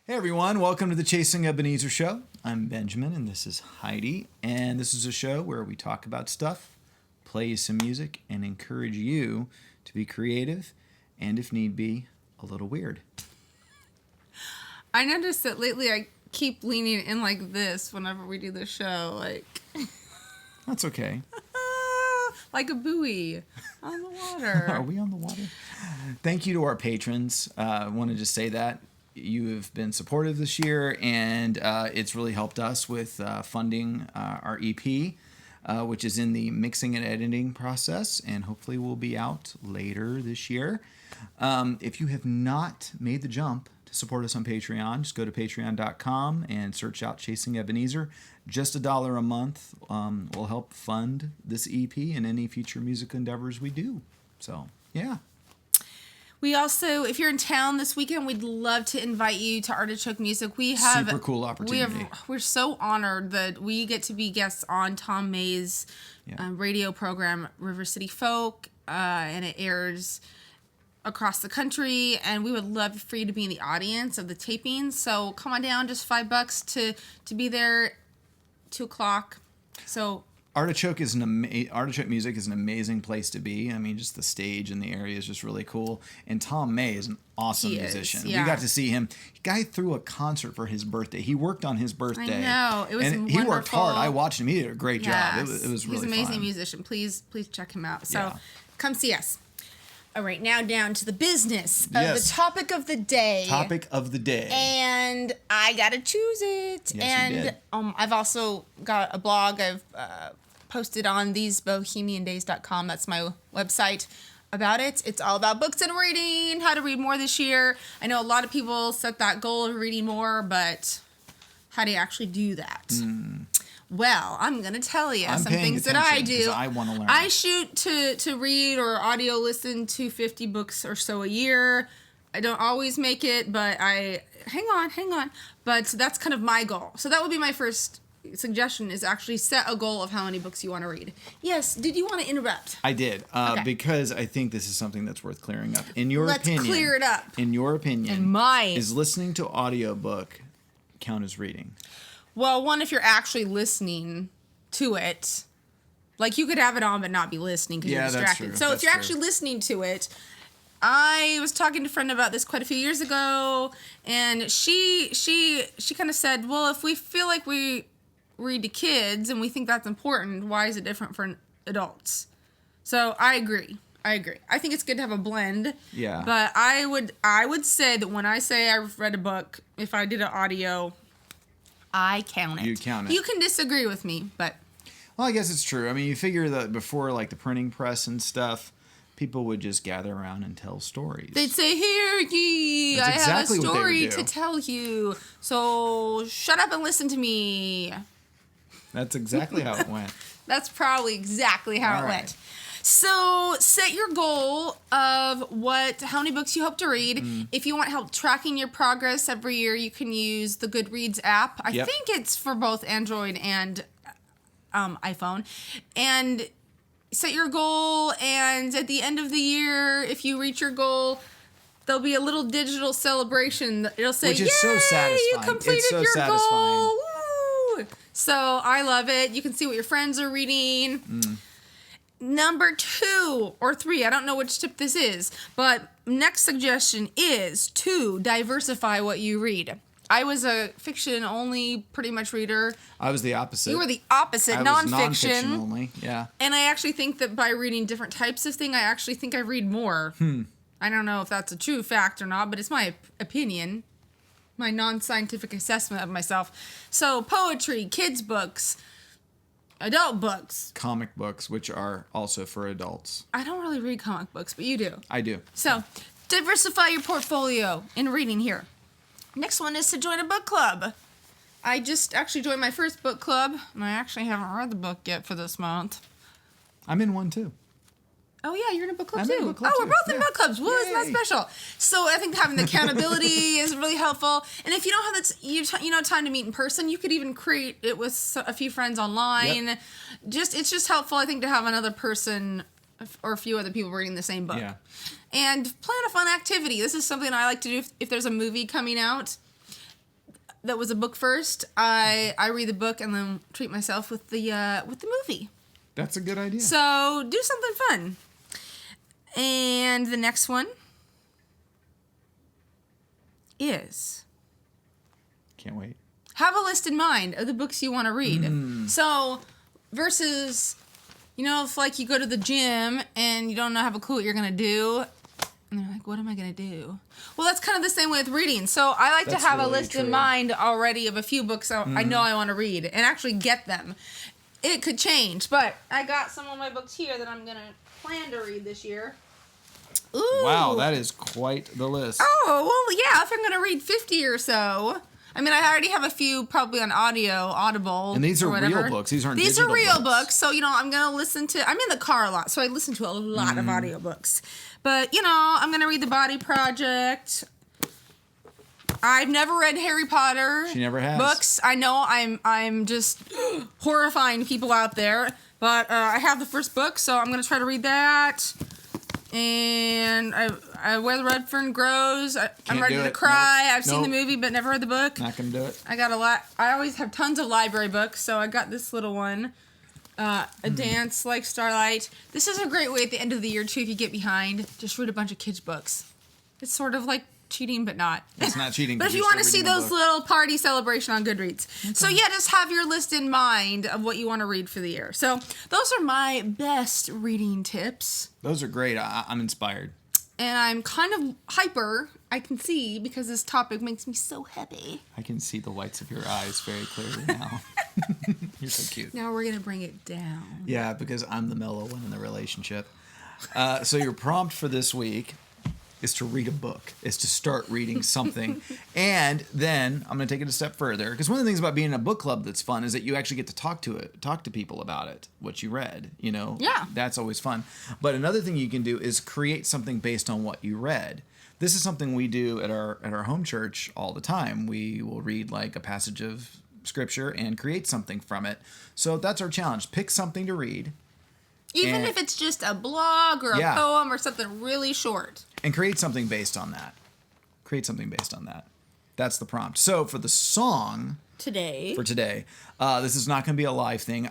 Hey everyone, welcome to the Chasing Ebenezer show. I'm Benjamin and this is Heidi, and this is a show where we talk about stuff, play some music, and encourage you to be creative and, if need be, a little weird. I noticed that lately I keep leaning in like this whenever we do the show, like That's okay. like a buoy on the water. Are we on the water? Thank you to our patrons. I wanted to say that. You have been supportive this year, and it's really helped us with funding our EP, which is in the mixing and editing process, and hopefully will be out later this year. If you have not made the jump to support us on Patreon, just go to patreon.com and search out Chasing Ebenezer. Just $1 a month will help fund this EP and any future music endeavors we do. So, yeah. We also, if you're in town this weekend, we'd love to invite you to Artichoke Music. We have super cool opportunity. We're so honored that we get to be guests on Tom May's radio program, River City Folk, and it airs across the country. And we would love for you to be in the audience of the tapings. So come on down, just $5 to be there, 2:00. So. Artichoke Music is an amazing place to be. I mean, just the stage and the area is just really cool. And Tom May is an awesome musician. We got to see him. The guy threw a concert for his birthday. He worked on his birthday. I know. It was wonderful. He worked hard. I watched him. He did a great job. It was really fun. He's an amazing musician. Please check him out. So come see us. All right, now down to the business of the topic of the day. Topic of the day. And I got to choose it. Yes, you did. I've also got a blog I've posted on thesebohemiandays.com. That's my website about it. It's all about books and reading, how to read more this year. I know a lot of people set that goal of reading more, but how do you actually do that? Well, I'm going to tell you some things that I do. I want to learn. I shoot to read or audio listen to 50 books or so a year. I don't always make it, but hang on. But that's kind of my goal. So that would be my first suggestion, is actually set a goal of how many books you want to read. Yes, did you want to interrupt? I did, because I think this is something that's worth clearing up. In your opinion, let's clear it up. In your opinion, in mine, is listening to audiobook count as reading? Well, one, if you're actually listening to it, like you could have it on but not be listening because you're distracted. That's true. So that's if you're true. actually listening to it, I was talking to a friend about this quite a few years ago, and she kind of said, well, if we feel like we read to kids and we think that's important, why is it different for adults? So I agree. I think it's good to have a blend. Yeah. But I would say that when I say I've read a book, if I did an audio, I count it. You count it. You can disagree with me, but. Well, I guess it's true. I mean, you figure that before, like, the printing press and stuff, people would just gather around and tell stories. They'd say, "Hear ye, That's I exactly have a what they would story do. to tell you. So shut up and listen to me." That's exactly how it went. That's probably exactly how it went. So set your goal of how many books you hope to read. If you want help tracking your progress every year, you can use the Goodreads app. I think it's for both Android and iPhone. And set your goal, and at the end of the year, if you reach your goal, there'll be a little digital celebration. It'll say, which is so satisfying. You completed it's so your satisfying. goal. Woo! So I love it. You can see what your friends are reading. Number 2 or 3, I don't know which tip this is, but next suggestion is to diversify what you read. I was a fiction-only pretty much reader. I was the opposite. You were the opposite, nonfiction. Nonfiction only, yeah. And I actually think that by reading different types of thing, I actually think I read more. I don't know if that's a true fact or not, but it's my opinion, my non-scientific assessment of myself. So poetry, kids' books, adult books. Comic books, which are also for adults. I don't really read comic books, but you do. I do. So diversify your portfolio in reading here. Next one is to join a book club. I just actually joined my first book club, and I actually haven't read the book yet for this month. I'm in one, too. Oh, yeah, you're in a book club, I'm too. in a book club, we're too. both in book clubs. Well, isn't that Yay. special? So I think having the accountability is really helpful. And if you don't have time to meet in person, you could even create it with a few friends online. Yep. It's just helpful, I think, to have another person or a few other people reading the same book. Yeah. And plan a fun activity. This is something I like to do if there's a movie coming out. that was a book first, I read the book and then treat myself with the movie. That's a good idea. So do something fun. And the next one is... Can't wait. Have a list in mind of the books you want to read. So, versus, if like you go to the gym and you don't have a clue what you're going to do, and you're like, what am I going to do? Well, that's kind of the same way with reading. So, I like to have a list in mind already of a few books I know I want to read and actually get them. It could change, but I got some of my books here that I'm going to plan to read this year. Ooh. Wow, that is quite the list. Oh, well, yeah, if I'm going to read 50 or so... I mean, I already have a few probably on Audible. And these are real books. These aren't These digital are real books. books. So, I'm going to listen to... I'm in the car a lot, so I listen to a lot of audiobooks. But, I'm going to read The Body Project. I've never read Harry Potter. She never has. Books. I know I'm just horrifying people out there. But I have the first book, so I'm going to try to read that. And Where the Red Fern Grows. I'm ready to cry. Nope. I've seen the movie, but never read the book. Not gonna do it. I got a lot. I always have tons of library books, so I got this little one. A Dance Like Starlight. This is a great way at the end of the year, too, if you get behind. Just read a bunch of kids' books. It's sort of like cheating, but not. It's not cheating. But if you want to see those little party celebration on Goodreads. Okay. So yeah, just have your list in mind of what you want to read for the year. So those are my best reading tips. Those are great. I'm inspired. And I'm kind of hyper, I can see, because this topic makes me so happy. I can see the whites of your eyes very clearly now. You're so cute. Now we're going to bring it down. Yeah, because I'm the mellow one in the relationship. So your prompt for this week is to read a book, is to start reading something. And then I'm going to take it a step further, because one of the things about being in a book club that's fun is that you actually get to talk to people about it, what you read, Yeah. That's always fun. But another thing you can do is create something based on what you read. This is something we do at our home church all the time. We will read like a passage of scripture and create something from it. So that's our challenge. Pick something to read. Even if it's just a blog or a poem or something really short. And create something based on that. That's the prompt. So for the song today, this is not going to be a live thing.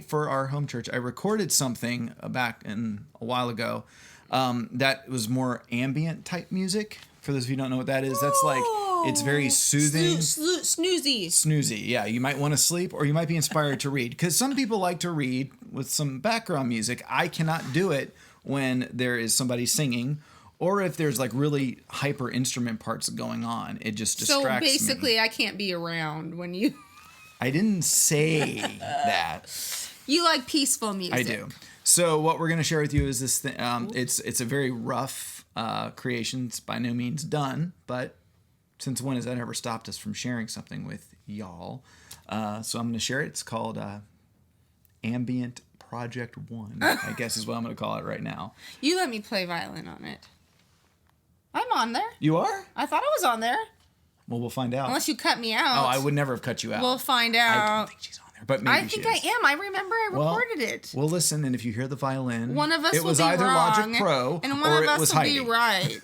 For our home church, I recorded something back in a while ago that was more ambient type music. For those of you who don't know what that is, that's like, it's very soothing. Snoozy. Yeah, you might want to sleep or you might be inspired to read. Because some people like to read with some background music. I cannot do it when there is somebody singing or if there's like really hyper instrument parts going on. It just distracts me. So basically, I can't be around when you... I didn't say that. You like peaceful music. I do. So what we're going to share with you is this thing. It's a very rough creation. It's by no means done, but since when has that ever stopped us from sharing something with y'all? So I'm going to share it. It's called Ambient Project 1, I guess is what I'm going to call it right now. You let me play violin on it. I'm on there. You are? I thought I was on there. Well, we'll find out. Unless you cut me out. Oh, I would never have cut you out. We'll find out. I don't think she's on there, but maybe I think I am. I remember I recorded it. We'll listen, and if you hear the violin, one of us it was will be either wrong, Logic Pro and one or of it us was will Heidi. be right.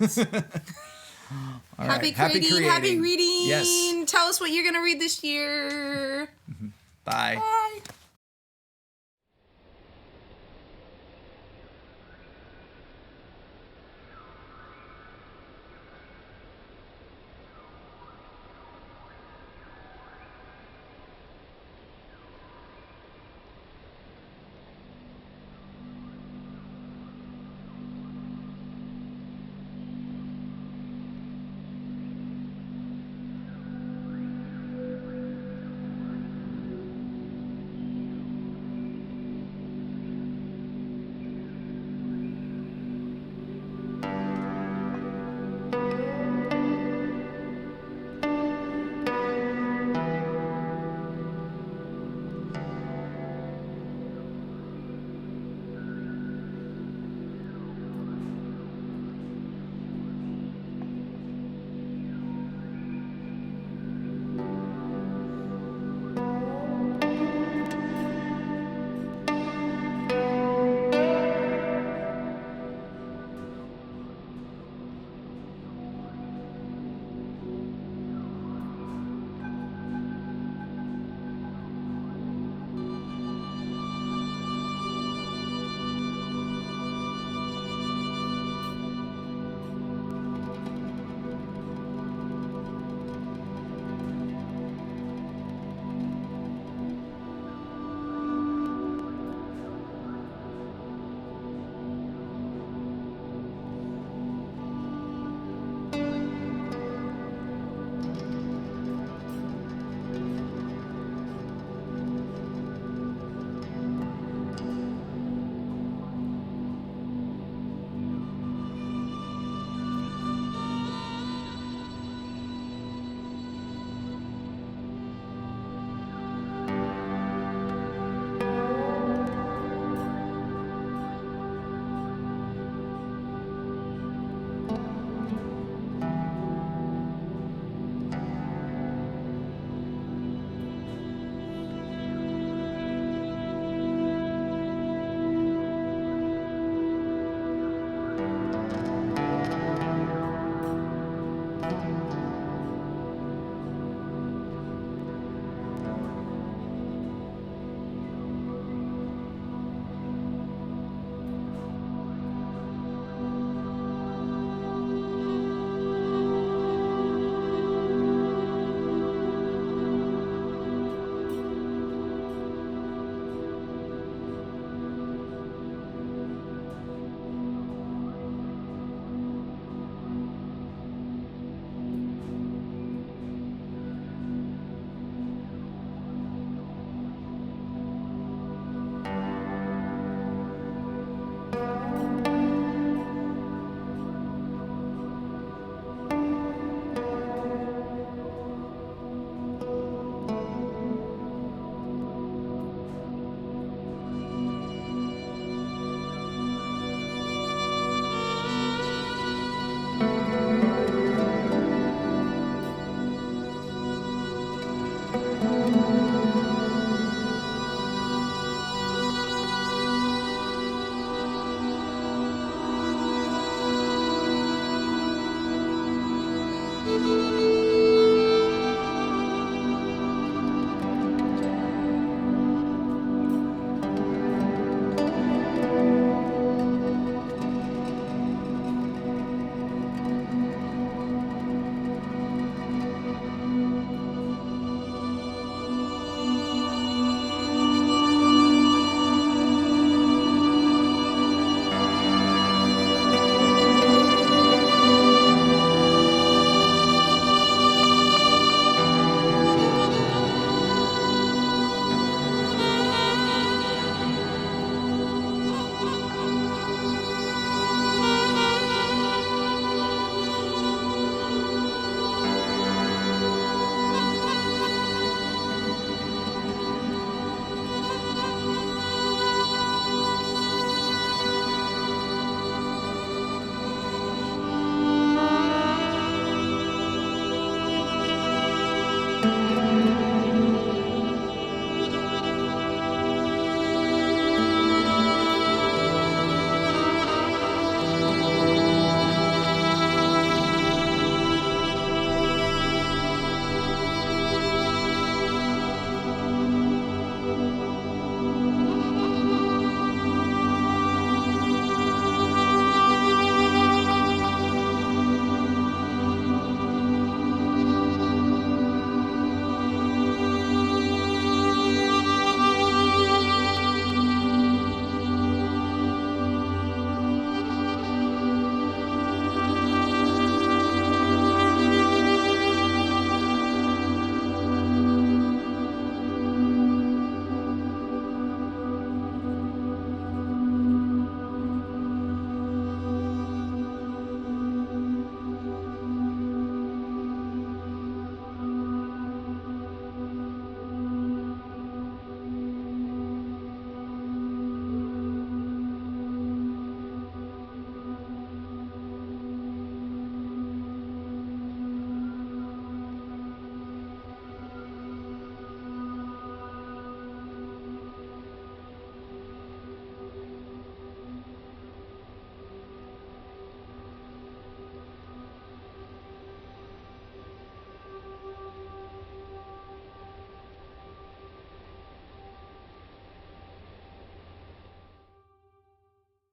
All Happy right. creating, happy reading. Yes. Tell us what you're going to read this year. Bye. Bye.